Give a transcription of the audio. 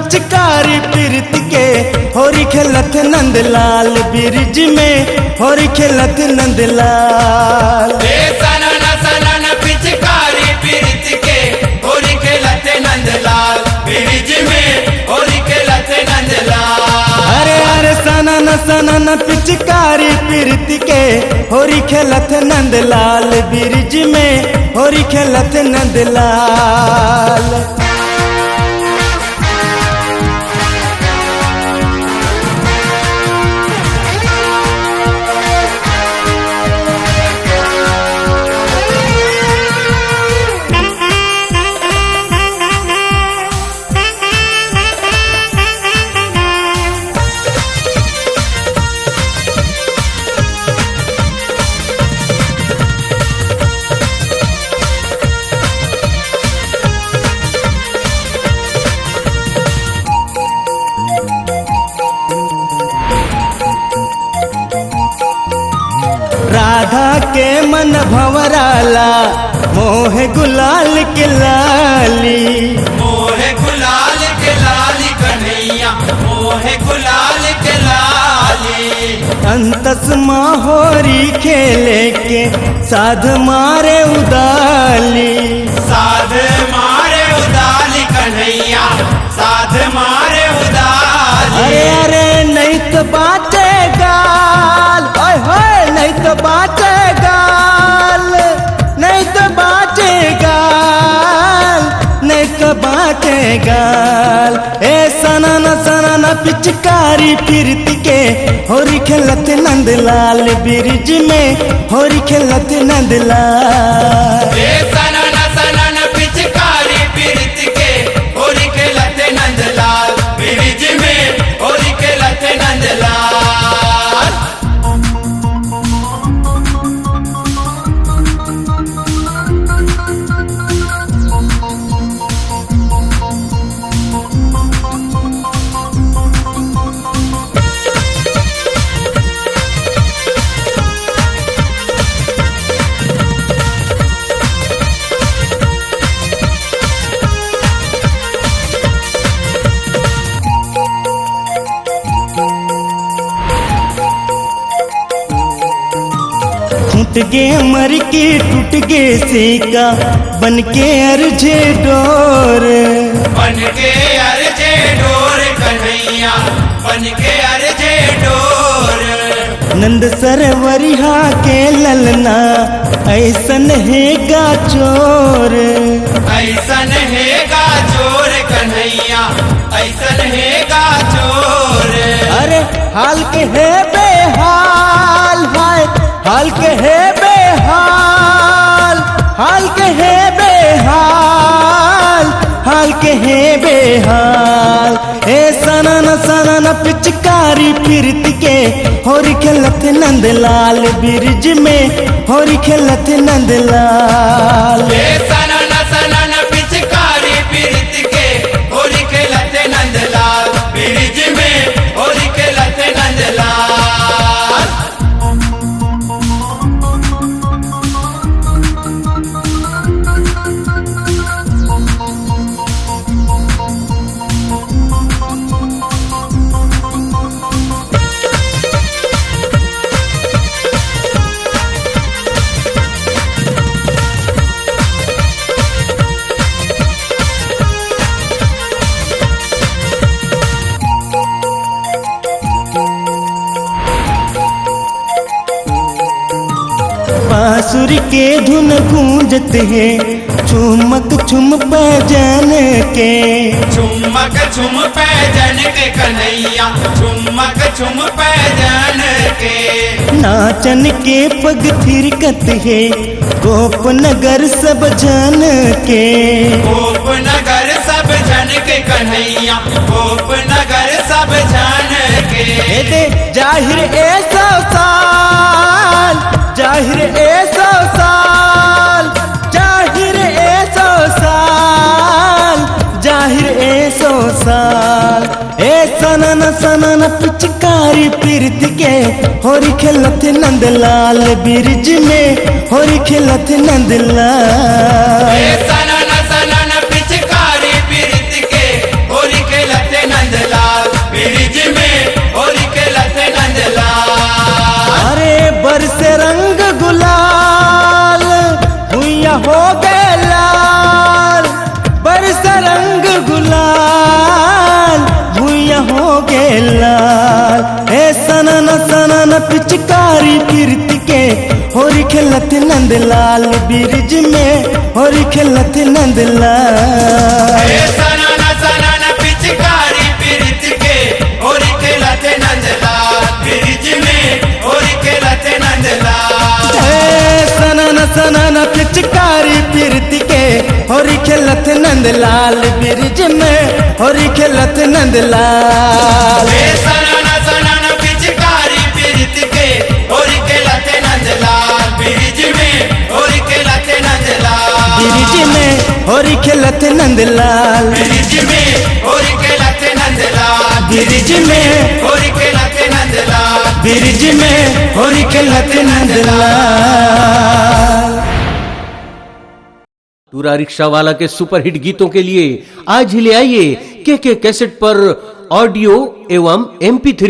पिचकारी पीरित के होरी खेलत नंदलाल ब्रिज में होरी खेलत नंदलाल। सनन सनन पिचकारी पीरित के होरी खेलत नंदलाल ब्रिज में होरी खेलत नंदलाल। अरे अरे सनन सनन पिचकारी पीरित के होरी खेलत नंदलाल ब्रिज में होरी खेलत नंदलाल। राधा के मन भंवराला मोह गुलाल के लाली। मोह गुलाल के लाली कन्हैया मोह गुलाल के लाली। अंतस माहोरी खेले के साध मारे उदाली। साध मारे उदाली कन्हैया साध मारे उदाली। अरे अरे नहीं तो बाटे गाल ओए होए नहीं तो बाटे गाल नहीं तो बाटे गाल नहीं तो बाटे गाल। ए सनन सनन पिचकारी पीरित के होरी खेलत नंदलाल ब्रिज में होरी खेलत नंदलाल। सनन सनन पिचकारी पीरित के होरी खेलत नंदलाल ब्रिज में होरी खेलत नंदलाल। टूट गे मर के टूट गे सेका बन के अर्जे डोर। बन के अर्जे डोर कन्हैया बन के अर्जे डोर। नंद सरवरिहा के ललना ऐसन है गा चोर। ऐसन है गा चोर कन्हैया ऐसन है गा चोर। अरे हाल के है बेहाल हाय हाल के है बेहाल हाल के है बेहाल हाल के है बेहाल। ए सनन सनन पिचकारी पीरित के होरी खेलत नंदलाल ब्रिज में होरी खेलत नंदलाल। सनन सनन पिचकारी पीरित के होरी खेलत नंदलाल ब्रिज में होरी खेलत नंदलाल। बांसुरी के धुन गूंजत है चुमक चुम पैजन के। चुमक चुम पैजन के कन्हैया चुमक चुम पैजन के। नाचन के पग थिरकत है गोप नगर सब जन के। गोप नगर सब जन के कन्हैया गोप नगर सब जन के। दे जाहिर ए सौ साल जाहिर ए सौ साल जाहिर ए सौ साल जाहिर ए सौ साल। ए सनन सनन पिचकारी पीरित के होरी खेलत नंदलाल ब्रिज में होरी खेलत नंदलाल। सनन सनन पिचकारी पीरित के होरी खेलत पिचकारी पीरत के होरी खेलत नंदलाल ब्रिज में होरी खेलत नंदलाल। सनाना पिचकारी पीरत के होरी खेलत नंदलाल ब्रिज में होरी खेलत नंदलाल। सनाना पिचकारी पीरत के होरी खेलत नंदलाल ब्रिज में होरी खेलत नंदलाल। सनाना पिचकारी पीरत के होरी खेलत नंदलाल ब्रिज में होरी खेलत नंदलाल। ब्रिज में होरी खेलत नंदलाल। ब्रिज में होरी खेलत नंदलाल। ब्रिज में होरी खेलत नंदलाल। ब्रिज में होरी खेलत नंदलाल। टूरा रिक्शा वाला के सुपरहिट गीतों के लिए आज ही ले आइए के कैसेट पर ऑडियो एवं MP3